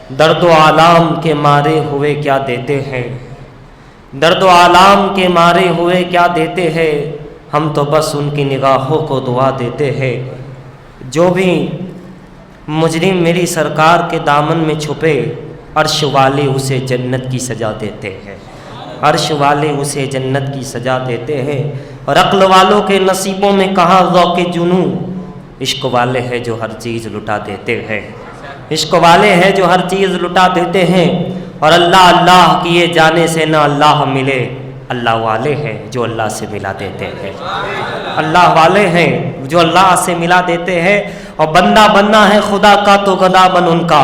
درد و آلام کے مارے ہوئے کیا دیتے ہیں، درد و آلام کے مارے ہوئے کیا دیتے ہیں، ہم تو بس ان کی نگاہوں کو دعا دیتے ہیں۔ جو بھی مجرم میری سرکار کے دامن میں چھپے، عرش والے اسے جنت کی سزا دیتے ہیں، عرش والے اسے جنت کی سزا دیتے ہیں۔ اور عقل والوں کے نصیبوں میں کہاں ذوق جنوں، عشق والے ہیں جو ہر چیز لٹا دیتے ہیں، عشق والے ہیں جو ہر چیز لٹا دیتے ہیں۔ اور اللہ اللہ کیے جانے سے نہ اللہ ملے، اللہ والے ہیں جو اللہ سے ملا دیتے ہیں، اللہ والے ہیں جو اللہ سے ملا دیتے ہیں۔ اور بندہ بننا ہے خدا کا تو گدا بن ان کا،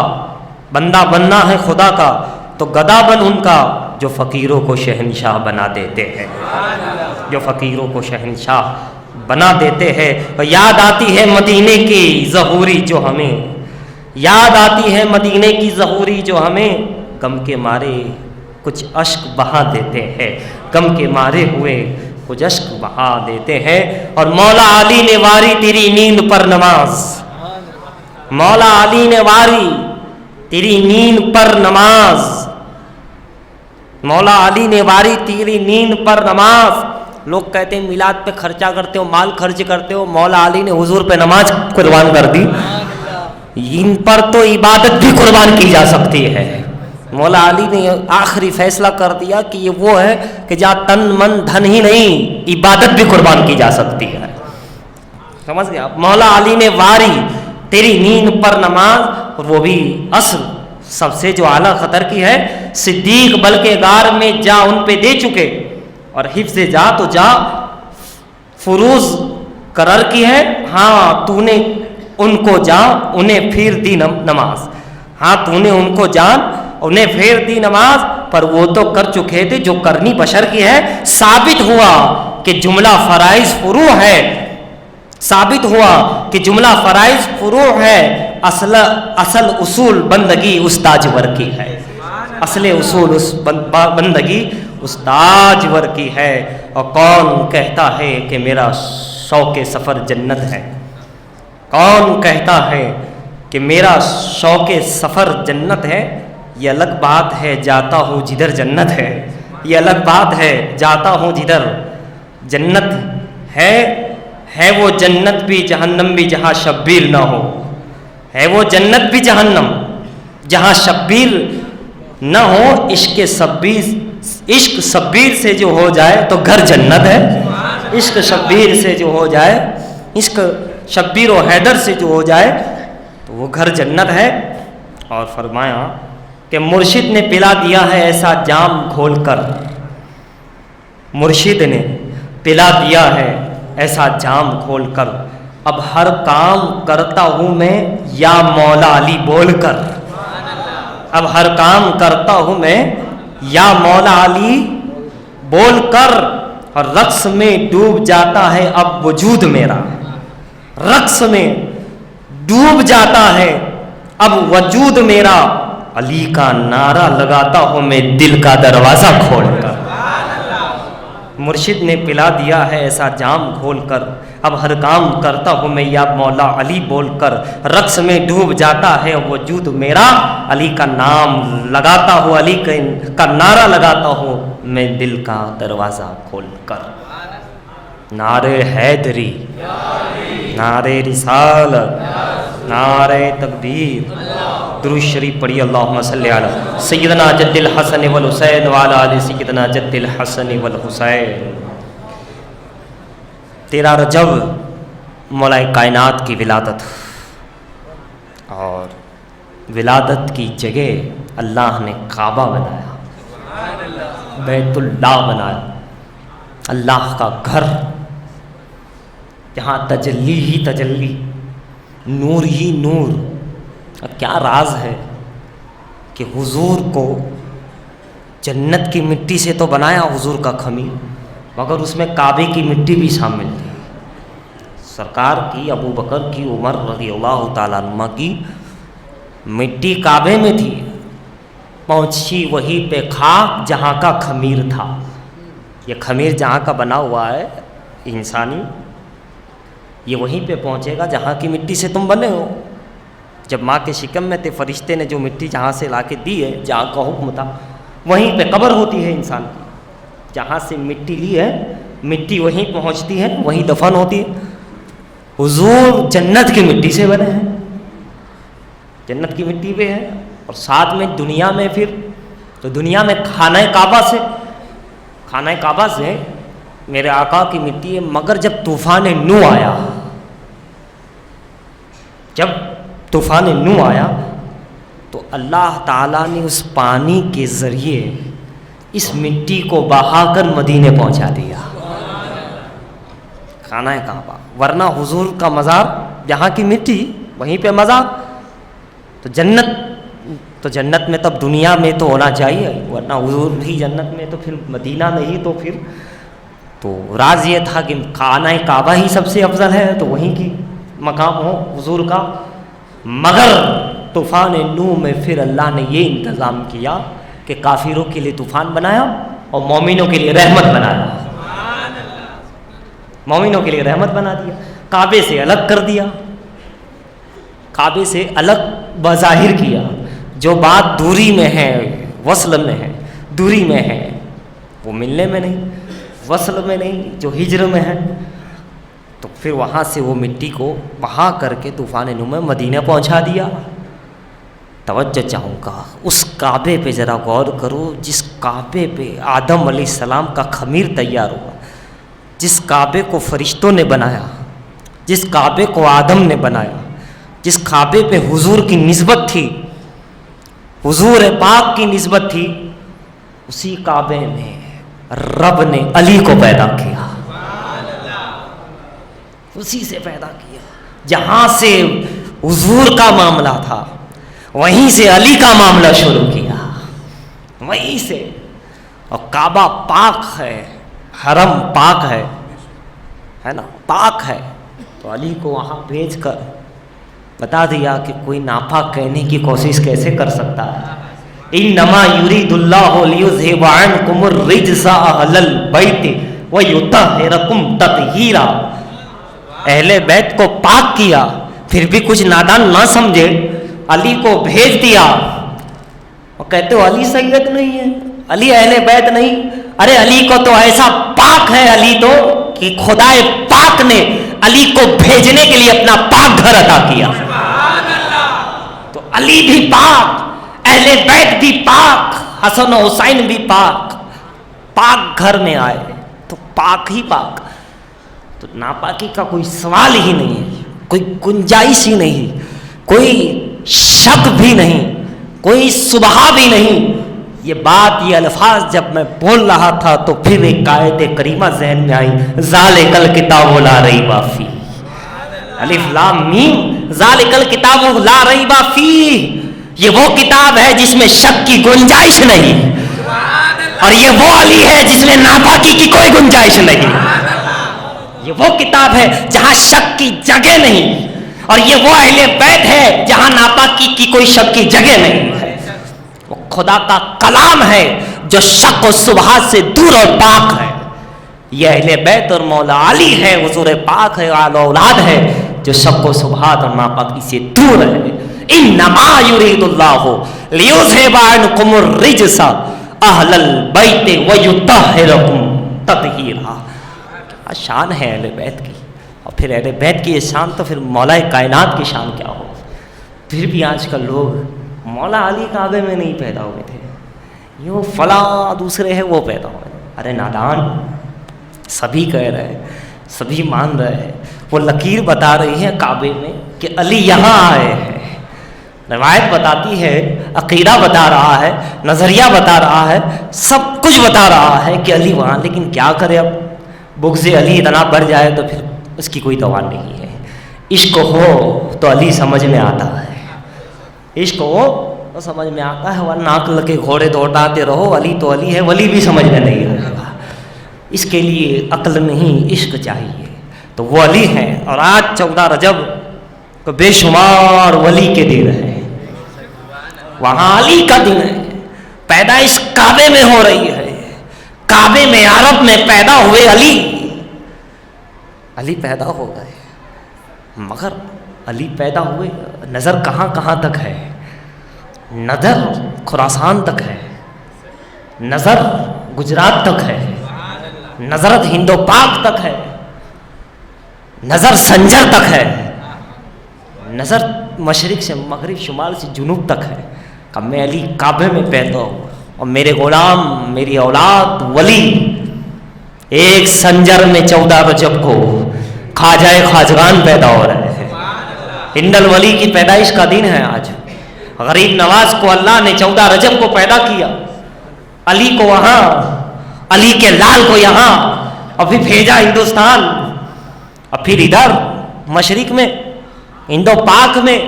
بندہ بننا ہے خدا کا تو گدا بن ان کا، جو فقیروں کو شہنشاہ بنا دیتے ہیں، جو فقیروں کو شہنشاہ بنا دیتے ہیں۔ اور یاد آتی ہے مدینے کی ظہوری جو ہمیں، یاد آتی ہے مدینے کی ظہوری جو ہمیں، غم کے مارے کچھ اشک بہا دیتے ہیں، غم کے مارے ہوئے کچھ اشک بہا دیتے ہیں۔ اور مولا علی نے واری تیری نیند پر نماز، مولا علی نے واری تیری نیند پر نماز، مولا علی نے واری تیری نیند پر نماز۔ لوگ کہتے ہیں میلاد پہ خرچہ کرتے ہو، مال خرچ کرتے ہو، مولا علی نے حضور پہ نماز قربان کر دی، ان پر تو عبادت بھی قربان کی جا سکتی ہے۔ مولا علی نے آخری فیصلہ کر دیا کہ یہ وہ ہے کہ جہاں تن من دھن ہی نہیں، عبادت بھی قربان کی جا سکتی ہے، سمجھ گیا۔ مولا علی نے واری تیری نیند پر نماز، اور وہ بھی عصر سب سے جو اعلیٰ خطر کی ہے، صدیق بلکہ غار میں جا ان پہ دے چکے، اور حفظ جا تو جا فروز قرار کی ہے، ہاں تو نے ان کو جان انہیں پھر دی نماز، ہاں تو نے ان کو جان انہیں پھر دی نماز، پر وہ تو کر چکے تھے جو کرنی بشر کی ہے۔ ثابت ہوا کہ جملہ فرائض فروع ہے، ثابت ہوا کہ جملہ فرائض فروع ہے، اصل اصول بندگی اس تاجور کی ہے، اصل اصول اس بندگی اس تاجور کی ہے۔ اور کون کہتا ہے کہ میرا شوق سفر جنت ہے، کون کہتا ہے کہ میرا شوق سفر جنت ہے، یہ الگ بات ہے جاتا ہوں جدھر جنت ہے، یہ الگ بات ہے جاتا ہوں جدھر جنت ہے وہ جنت بھی جہنم بھی جہاں شبیر نہ ہو، ہے وہ جنت بھی جہنم جہاں شبیر نہ ہو۔ عشق شبیر سے جو ہو جائے تو گھر جنت ہے، عشق شبیر سے جو ہو جائے، عشق شبیر و حیدر سے جو ہو جائے تو وہ گھر جنت ہے۔ اور فرمایا کہ مرشد نے پلا دیا ہے ایسا جام کھول کر، مرشد نے پلا دیا ہے ایسا جام کھول کر، اب ہر کام کرتا ہوں میں یا مولا علی بول کر، اب ہر کام کرتا ہوں میں یا مولا علی بول کر۔ اور رقص میں ڈوب جاتا ہے اب وجود میرا، رقص میں ڈوب جاتا ہے اب وجود میرا، علی کا نعرہ لگاتا ہوں میں دل کا دروازہ کھول کر۔ مرشد نے پلا دیا ہے ایسا جام کھول کر، اب ہر کام کرتا ہوں میں یا مولا علی بول کر، رقص میں ڈوب جاتا ہے وجود میرا، علی کا نام لگاتا ہوں، علی کا نعرہ لگاتا ہوں میں دل کا دروازہ کھول کر۔ نعرے حیدری، نعرے رسالت، نعرے تکبیر، درود شریف پڑھی، اللہم صلی علی سیدنا جد الحسن والحسین وعلی آل سیدنا جد الحسن والحسین۔ 13 رجب مولا کائنات کی ولادت، اور ولادت کی جگہ اللہ نے کعبہ بنایا، بیت اللہ بنایا، اللہ کا گھر، جہاں تجلی ہی تجلی، نور ہی نور۔ اب کیا راز ہے کہ حضور کو جنت کی مٹی سے تو بنایا حضور کا خمیر، مگر اس میں کعبے کی مٹی بھی شامل تھی، سرکار کی، ابو بکر کی، عمر رضی اللہ تعالیٰ عنہ کی مٹی کعبے میں تھی، پہنچی وہی پہ خاک جہاں کا خمیر تھا۔ یہ خمیر جہاں کا بنا ہوا ہے انسانی، یہ وہیں پہ پہنچے گا جہاں کی مٹی سے تم بنے ہو، جب ماں کے شکم میں تھے فرشتے نے جو مٹی جہاں سے لا کے دی ہے، جہاں کا حکم تھا وہیں پہ قبر ہوتی ہے انسان کی. جہاں سے مٹی لی ہے مٹی وہیں پہنچتی ہے، وہیں دفن ہوتی ہے. حضور جنت کی مٹی سے بنے ہیں، جنت کی مٹی پہ ہے. اور ساتھ میں دنیا میں پھر تو دنیا میں خانہ کعبہ سے میرے آقا کی مٹی ہے. مگر جب طوفان نوح آیا تو اللہ تعالیٰ نے اس پانی کے ذریعے اس مٹی کو بہا کر مدینے پہنچا دیا، خانہ کعبہ. ورنہ حضور کا مزار جہاں کی مٹی وہیں پہ مزار. تو جنت میں تب دنیا میں تو ہونا چاہیے، ورنہ حضور بھی جنت میں تو پھر مدینہ میں ہی تو پھر تو راز یہ تھا کہ خانہ کعبہ ہی سب سے افضل ہے تو وہیں کی مقام ہو حضور کا. مگر طوفان نوح میں پھر اللہ نے یہ انتظام کیا کہ کافروں کے لیے طوفان بنایا اور مومنوں کے لیے رحمت بنایا. مومنوں کے لیے رحمت بنا دیا، کعبے سے الگ کر دیا، کعبے سے الگ بظاہر کیا. جو بات دوری میں ہے، وصل میں ہے، دوری میں ہے، وہ ملنے میں نہیں، وصل میں نہیں، جو ہجر میں ہے. تو پھر وہاں سے وہ مٹی کو بہا کر کے طوفان نوح میں مدینہ پہنچا دیا. توجہ چاہوں گا اس کعبے پہ ذرا غور کرو، جس کعبے پہ آدم علیہ السلام کا خمیر تیار ہوا، جس کعبے کو فرشتوں نے بنایا، جس کعبے کو آدم نے بنایا، جس کعبے پہ حضور کی نسبت تھی، حضور پاک کی نسبت تھی، اسی کعبے میں رب نے علی کو پیدا کیا، اسی سے پیدا کیا. جہاں سے حضور کا معاملہ تھا وہیں سے علی کا معاملہ شروع کیا، وہیں سے. اور کعبہ پاک ہے، حرم پاک ہے نا، پاک ہے. تو علی کو وہاں بھیج کر بتا دیا کہ کوئی ناپاک کہنے کی کوشش کیسے کر سکتا ہے. انما یرید اللہ لیذھب عنکم الرجس اہل البیت ویطہرکم تطہیرا. اہل بیت کو پاک کیا، پھر بھی کچھ نادان نہ سمجھے، علی کو بھیج دیا. اور کہتے ہو علی سید نہیں ہے، علی اہل بیت نہیں. ارے علی کو تو ایسا پاک ہے علی تو کہ خدا پاک نے علی کو بھیجنے کے لیے اپنا پاک گھر عطا کیا. تو علی بھی پاک، اہل بیت بھی پاک، حسن و حسین بھی پاک، پاک گھر میں آئے تو پاک ہی پاک. تو ناپاکی کا کوئی سوال ہی نہیں ہے، کوئی گنجائش ہی نہیں، کوئی شک بھی نہیں، کوئی صبح بھی نہیں. یہ بات، یہ الفاظ جب میں بول رہا تھا تو پھر ایک آیت کریمہ ذہن میں آئی، ذالک الکتاب لا ریب فیہ، الف لام میم، ذالک الکتاب لا ریب فیہ. یہ وہ کتاب ہے جس میں شک کی گنجائش نہیں، اور یہ وہ علی ہے جس میں ناپاکی کی کوئی گنجائش نہیں. یہ وہ کتاب ہے جہاں شک کی جگہ نہیں، اور یہ وہ اہل بیت ہے جہاں ناپاکی کی کوئی شک کی جگہ نہیں ہے. وہ خدا کا کلام ہے جو شک و شبہات سے دور اور پاک ہے. یہ اہل بیت اور مولا علی ہے، حضور پاک ہے، آل اولاد ہے جو شک و شبہات اور ناپاکی سے دور ہے. انما یرید اللہ لیذھب عنکم الرجس اہل البیت ویطہرکم تطہیرا. شان ہے اہل بیت کی، اور پھر اہل بیت کی یہ شان تو پھر مولا کائنات کی شان کیا ہو. پھر بھی آج کل لوگ مولا علی کعبے میں نہیں پیدا ہوئے تھے، یہ فلاں دوسرے ہیں وہ پیدا ہوئے. ارے نادان، سبھی کہہ رہے ہیں، سبھی مان رہے ہیں. وہ لکیر بتا رہی ہے کعبے میں کہ علی یہاں آئے ہیں. روایت بتاتی ہے، عقیدہ بتا رہا ہے، نظریہ بتا رہا ہے، سب کچھ بتا رہا ہے کہ علی وہاں. لیکن کیا کرے، اب بغض علی اتنا بڑھ جائے تو پھر اس کی کوئی دوا نہیں ہے. عشق ہو تو علی سمجھ میں آتا ہے، عشق ہو تو سمجھ میں آتا ہے، ورنہ عقل کے گھوڑے دوڑاتے رہو علی تو علی ہے، ولی بھی سمجھ میں نہیں آئے گا. اس کے لیے عقل نہیں عشق چاہیے. تو وہ علی ہیں. اور آج 14 رجب کو بے شمار ولی کے دن ہے، وہاں علی کا دن ہے. پیدائش کعبے میں ہو رہی ہے، کعبے میں عرب میں پیدا ہوئے علی پیدا ہو گئے. مگر علی پیدا ہوئے، نظر کہاں کہاں تک ہے، نظر خراسان تک ہے، نظر گجرات تک ہے، نظرت ہند و پاک تک ہے، نظر سنجر تک ہے، نظر مشرق سے مغرب شمال سے جنوب تک ہے. کہ میں علی کعبے میں پیدا ہوا اور میرے غلام میری اولاد ولی ایک سنجر میں 14 رجب کو خواجہ خواجگان پیدا ہو رہے ہیں. ہند الولی کی پیدائش کا دن ہے آج. غریب نواز کو اللہ نے 14 رجب کو پیدا کیا، علی کو وہاں، علی کے لال کو یہاں، اور پھر بھیجا ہندوستان، اور پھر ادھر مشرق میں ہند و پاک میں.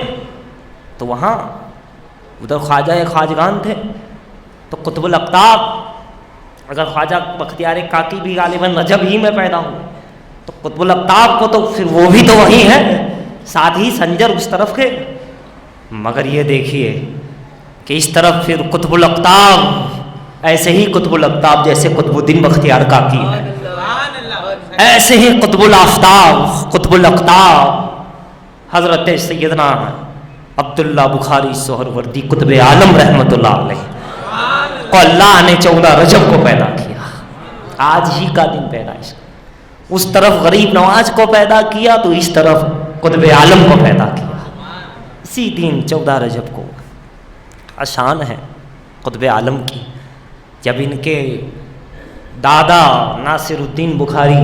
تو وہاں ادھر خواجہ خواجگان تھے تو قطب الاقطاب. اگر خواجہ بختیار کاکی بھی غالباً رجب ہی میں پیدا ہوئے تو قطب الاقطاب کو تو پھر وہ بھی تو وہی ہے، ساتھ ہی سنجر اس طرف کے. مگر یہ دیکھیے کہ اس طرف پھر قطب الاقطاب ایسے ہی قطب الاقطاب جیسے قطب الدین بختیار کاکی ہے، ایسے ہی قطب الافتاب قطب الاقطاب حضرت سیدنا عبداللہ بخاری سہروردی قطب عالم رحمت اللہ علیہ کو اللہ نے 14 رجب کو پیدا کیا. آج ہی کا دن پیدائش. اس طرف غریب نواز کو پیدا کیا تو اس طرف قطب عالم کو پیدا کیا اسی دن 14 رجب کو. شان ہے قطب عالم کی. جب ان کے دادا ناصر الدین بخاری،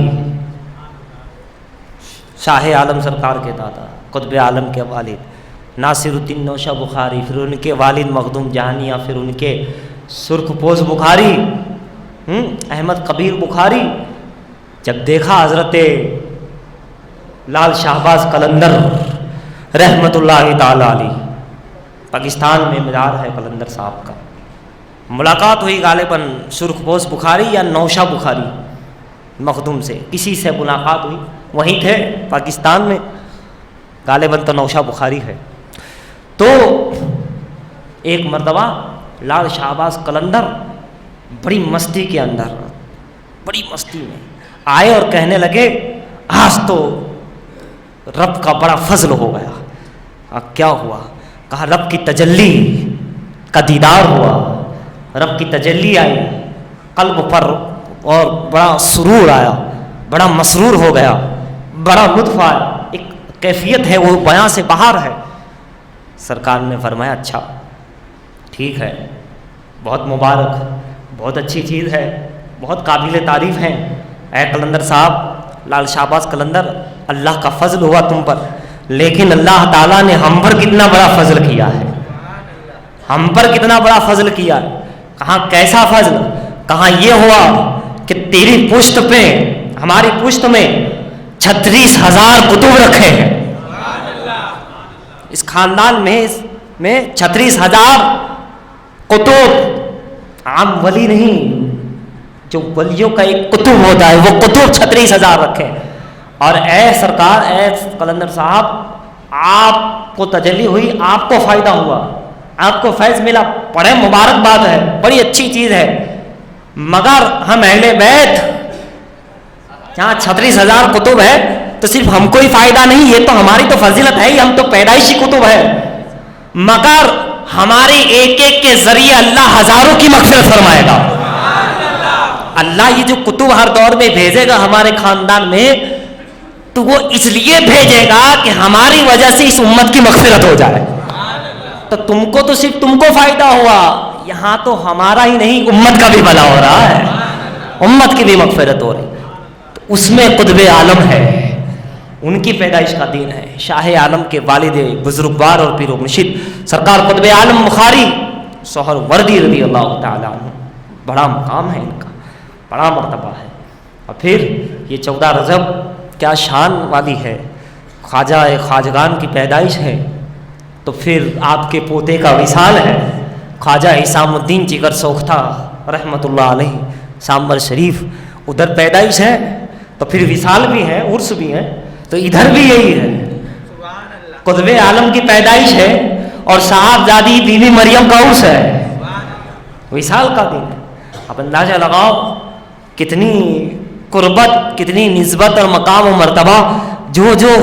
شاہ عالم سرکار کے دادا قطب عالم کے والد ناصر الدین نوشہ بخاری، پھر ان کے والد مخدوم جہانیہ، پھر ان کے سرخ پوش بخاری احمد کبیر بخاری، جب دیکھا حضرت لال شہباز قلندر رحمت اللہ تعالی علیہ، پاکستان میں مزار ہے قلندر صاحب کا، ملاقات ہوئی غالباً سرخ پوش بخاری یا نوشہ بخاری مخدوم سے، کسی سے ملاقات ہوئی، وہیں تھے پاکستان میں، غالباً تو نوشہ بخاری ہے. تو ایک مرتبہ لال شہباز قلندر بڑی مستی کے اندر، بڑی مستی میں آئے اور کہنے لگے آج تو رب کا بڑا فضل ہو گیا. کیا ہوا؟ کہا رب کی تجلی کا دیدار ہوا، رب کی تجلی آئی قلب پر اور بڑا سرور آیا، بڑا مسرور ہو گیا، بڑا لطف آیا. ایک کیفیت ہے وہ بیان سے باہر ہے. سرکار نے فرمایا اچھا ٹھیک ہے، بہت مبارک، بہت اچھی چیز ہے، بہت قابل تعریف ہیں اے قلندر صاحب، لال شہباز قلندر، اللہ کا فضل ہوا تم پر، لیکن اللہ تعالیٰ نے ہم پر کتنا بڑا فضل کیا ہے، ہم پر کتنا بڑا فضل کیا ہے. کہاں کیسا فضل؟ کہاں یہ ہوا کہ تیری پشت پہ، ہماری پشت میں 36,000 کتب رکھے ہیں. اس خاندان میں 36,000 کتب، عام ولی نہیں، جو ولیوں کا ایک کتب ہوتا ہے وہ کتب 36,000 رکھے. اور اے سرکار، اے قلندر صاحب، آپ کو تجلی ہوئی، آپ کو فائدہ ہوا، آپ کو فیض ملا، بڑے مبارک بات ہے، بڑی اچھی چیز ہے. مگر ہم اہل بیت جہاں 36,000 کتب ہے تو صرف ہم کو ہی فائدہ نہیں، یہ تو ہماری تو فضیلت ہے ہی، ہم تو پیدائشی کتب ہے، مگر ہمارے ایک ایک کے ذریعے اللہ ہزاروں کی مغفرت فرمائے گا. اللہ یہ جو کتب ہر دور میں بھیجے گا ہمارے خاندان میں تو وہ اس لیے بھیجے گا کہ ہماری وجہ سے اس امت کی مغفرت ہو جائے. تو تم کو تو صرف تم کو فائدہ ہوا، یہاں تو ہمارا ہی نہیں امت کا بھی بھلا ہو رہا ہے، امت کی بھی مغفرت ہو رہی. تو اس میں قطب عالم ہے، ان کی پیدائش کا دن ہے. شاہ عالم کے والد بزرگوار اور پیر و مرشد سرکار قطب عالم بخاری سہروردی رضی اللہ تعالیٰ عنہ، بڑا مقام ہے ان کا، بڑا مرتبہ ہے. اور پھر یہ 14 رجب کیا شان والی ہے، خواجہ خواجگان کی پیدائش ہے. تو پھر آپ کے پوتے کا وصال ہے، خواجہ حسام الدین جگر سوختہ رحمت اللہ علیہ، سامبر شریف، ادھر پیدائش ہے تو پھر وصال بھی ہے، عرس بھی ہے، تو ادھر بھی یہی ہے، قطب عالم کی پیدائش ہے اور صاحبزادی بی بی مریم کا عرس ہے، وصال کا دن ہے. اب اندازہ لگاؤ کتنی قربت، کتنی نسبت اور مقام و مرتبہ جو جو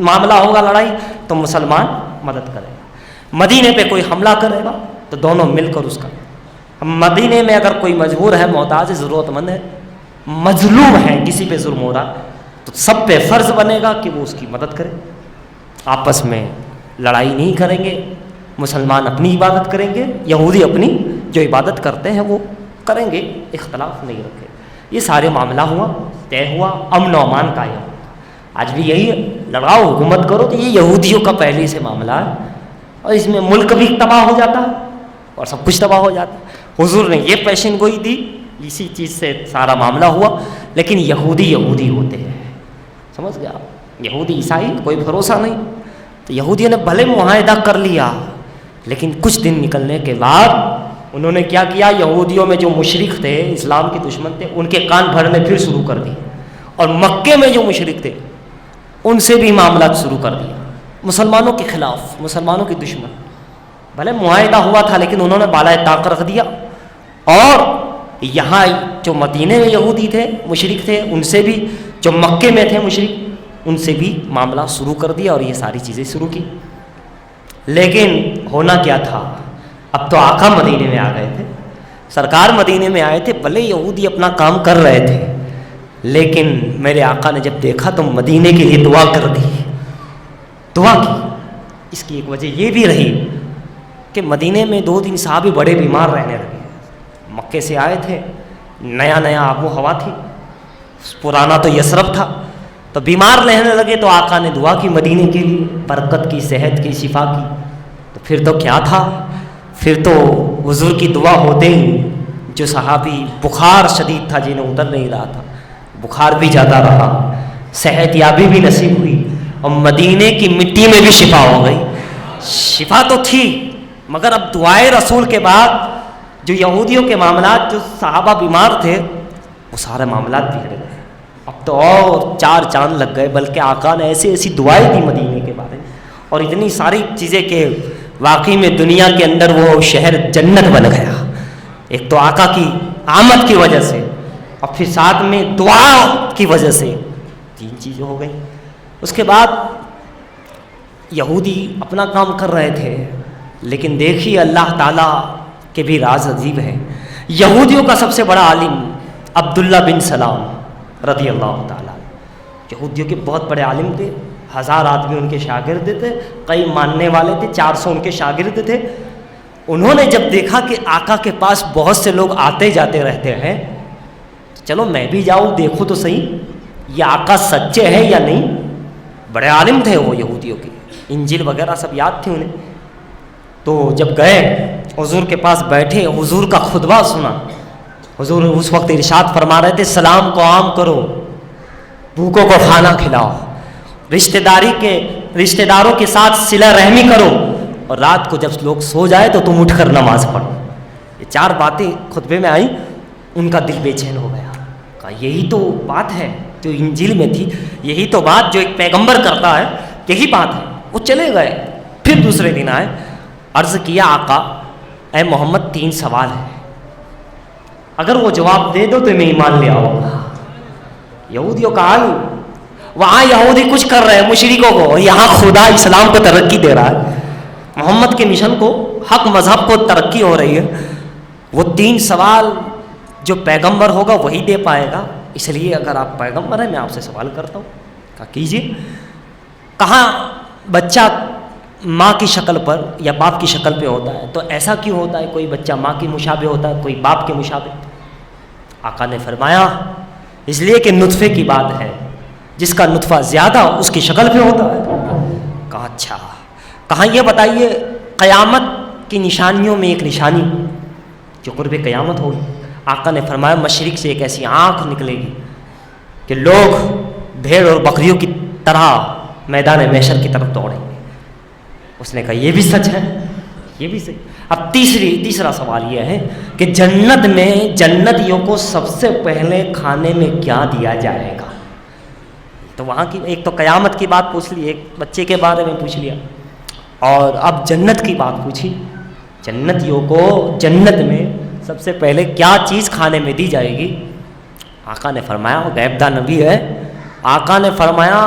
معاملہ ہوگا لڑائی تو مسلمان مدد کرے گا، مدینے پہ کوئی حملہ کرے گا تو دونوں مل کر اس کا، مدینے میں اگر کوئی مجبور ہے، محتاج ہے، ضرورت مند ہے، مظلوم ہے، کسی پہ ظلم ہو رہا تو سب پہ فرض بنے گا کہ وہ اس کی مدد کرے۔ آپس میں لڑائی نہیں کریں گے، مسلمان اپنی عبادت کریں گے، یہودی اپنی جو عبادت کرتے ہیں وہ کریں گے، اختلاف نہیں رکھے۔ یہ سارے معاملہ ہوا، طے ہوا، امن و امان قائم۔ آج بھی یہی ہے، لڑاؤ حکومت کرو، تو یہ یہودیوں کا پہلے سے معاملہ ہے، اور اس میں ملک بھی تباہ ہو جاتا ہے اور سب کچھ تباہ ہو جاتا ہے۔ حضور نے یہ پیشن گوئی دی، اسی چیز سے سارا معاملہ ہوا، لیکن یہودی یہودی ہوتے ہیں، سمجھ گیا؟ یہودی عیسائی کوئی بھروسہ نہیں۔ تو یہودیوں نے بھلے معاہدہ کر لیا، لیکن کچھ دن نکلنے کے بعد انہوں نے کیا کیا، یہودیوں میں جو مشرک تھے، اسلام کے دشمن تھے، ان کے کان بھرنے پھر شروع کر دیے، اور مکے میں جو مشرک تھے ان سے بھی معاملات شروع کر دیا، مسلمانوں کے خلاف، مسلمانوں کے دشمن۔ بھلے معاہدہ ہوا تھا لیکن انہوں نے بالائے طاق رکھ دیا، اور یہاں جو مدینے میں یہودی تھے، مشرک تھے، ان سے بھی، جو مکے میں تھے مشرک، ان سے بھی معاملہ شروع کر دیا، اور یہ ساری چیزیں شروع کی۔ لیکن ہونا کیا تھا، اب تو آقا مدینے میں آ گئے تھے، سرکار مدینے میں آئے تھے، بھلے یہودی اپنا کام کر رہے تھے، لیکن میرے آقا نے جب دیکھا تو مدینے کے لیے دعا کر دی، دعا کی۔ اس کی ایک وجہ یہ بھی رہی کہ مدینے میں 2 صحابی بڑے بیمار رہنے لگے، مکے سے آئے تھے، نیا نیا آب و ہوا تھی، پرانا تو یثرب تھا، تو بیمار رہنے لگے، تو آقا نے دعا کی مدینے کے لیے، برکت کی، صحت کی، شفا کی۔ تو پھر تو کیا تھا، پھر تو حضور کی دعا ہوتے ہی جو صحابی بخار شدید تھا، جنہیں اتر نہیں رہا تھا، بخار بھی جاتا رہا، صحت یابی بھی نصیب ہوئی، اور مدینے کی مٹی میں بھی شفا ہو گئی۔ شفا تو تھی، مگر اب دعائے رسول کے بعد جو یہودیوں کے معاملات، جو صحابہ بیمار تھے، وہ سارے معاملات بگڑ گئے۔ اب تو اور 4 چاند لگ گئے، بلکہ آقا نے ایسی ایسی دعائیں دی مدینے کے بارے میں، اور اتنی ساری چیزیں کہ واقعی میں دنیا کے اندر وہ شہر جنت بن گیا۔ ایک تو آقا کی آمد کی وجہ سے، اور پھر ساتھ میں دعا کی وجہ سے، 3 چیزیں ہو گئی۔ اس کے بعد یہودی اپنا کام کر رہے تھے، لیکن دیکھیے اللہ تعالیٰ کے بھی راز عجیب ہے۔ یہودیوں کا سب سے بڑا عالم عبداللہ بن سلام رضی اللہ تعالیٰ، یہودیوں کے بہت بڑے عالم تھے، 1000 آدمی ان کے شاگرد تھے، کئی ماننے والے تھے، 400 ان کے شاگرد تھے۔ انہوں نے جب دیکھا کہ آقا کے پاس بہت سے لوگ آتے جاتے رہتے ہیں، چلو میں بھی جاؤں، دیکھوں تو صحیح یہ آقا سچے ہیں یا نہیں۔ بڑے عالم تھے وہ یہودیوں کے، انجیل وغیرہ سب یاد تھی انہیں۔ تو جب گئے حضور کے پاس بیٹھے، حضور کا خطبہ سنا، حضور اس وقت ارشاد فرما رہے تھے، سلام کو عام کرو، بھوکوں کو کھانا کھلاؤ، رشتہ داروں کے ساتھ صلہ رحمی کرو، اور رات کو جب لوگ سو جائے تو تم اٹھ کر نماز پڑھو۔ یہ 4 باتیں خطبے میں آئیں، ان کا دل بے چین ہو گیا، کہا یہی تو بات ہے جو انجیل میں تھی، یہی تو بات جو ایک پیغمبر کرتا ہے، یہی بات ہے۔ وہ چلے گئے، پھر دوسرے دن آئے، عرض کیا آقا اے محمد 3 سوال ہے، اگر وہ جواب دے دو تو میں ایمان لے آؤں گا۔ یہودیوں کا حال، وہاں یہودی کچھ کر رہے ہیں مشرکوں کو، یہاں خدا اسلام کو ترقی دے رہا ہے، محمد کے مشن کو، حق مذہب کو ترقی ہو رہی ہے۔ وہ 3 سوال جو پیغمبر ہوگا وہی دے پائے گا، اس لیے اگر آپ پیغمبر ہیں میں آپ سے سوال کرتا ہوں۔ کہا کیجیے۔ کہاں بچہ ماں کی شکل پر یا باپ کی شکل پہ ہوتا ہے، تو ایسا کیوں ہوتا ہے، کوئی بچہ ماں کی مشابہ ہوتا ہے، کوئی باپ کے مشابہ؟ آقا نے فرمایا اس لیے کہ نطفے کی بات ہے، جس کا نطفہ زیادہ اس کی شکل پہ ہوتا ہے۔ کہا اچھا، کہاں یہ بتائیے قیامت کی نشانیوں میں ایک نشانی جو قرب قیامت ہوگی۔ آقا نے فرمایا مشرق سے ایک ایسی آنکھ نکلے گی کہ لوگ بھیڑ اور بکریوں کی طرح میدان محشر کی طرف دوڑیں گے۔ اس نے کہا یہ بھی سچ ہے، یہ بھی سچ۔ اب تیسرا سوال یہ ہے کہ جنت میں جنتیوں کو سب سے پہلے کھانے میں کیا دیا جائے گا؟ تو وہاں کی ایک تو قیامت کی بات پوچھ لی، ایک بچے کے بارے میں پوچھ لیا، اور اب جنت کی بات پوچھی، جنتیوں کو جنت میں سب سے پہلے کیا چیز کھانے میں دی جائے گی؟ آقا نے فرمایا، وہ غیب داں نبی ہے، آقا نے فرمایا